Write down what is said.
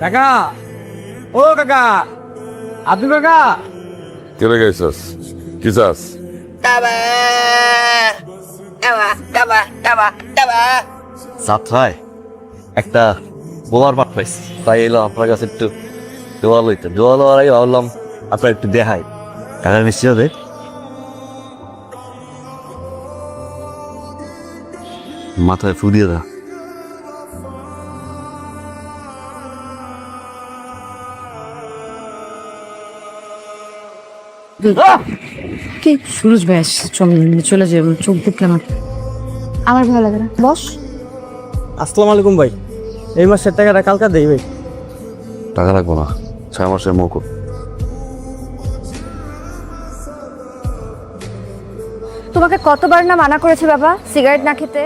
কাকা, ও কাকা, আপনি কাকা? কেড়ে গেছিস কি চাস? যাত্রায় একটা বোমার পাট পাইছি, তাই এলো আপনার কাছে একটু দোয়া লইতে। দোয়া লওয়ার আগে ভাবলাম আপনার একটু দেখাই। কাকা মিষ্টি হবে? মাথায় ফু দিয়ে দা। কি সুরজ ভাই আসছে, চলে যাবে, চোখ দেখলে আমার আমার ভালো লাগে না। বস। আসসালামু আলাইকুম ভাই, এই মাসের টাকাটা কালকা দেই ভাই। টাকা রাখবো না, 6 মাসের মৌকুব। তোমাকে কতবার না মানা করেছে বাবা সিগারেট না খেতে?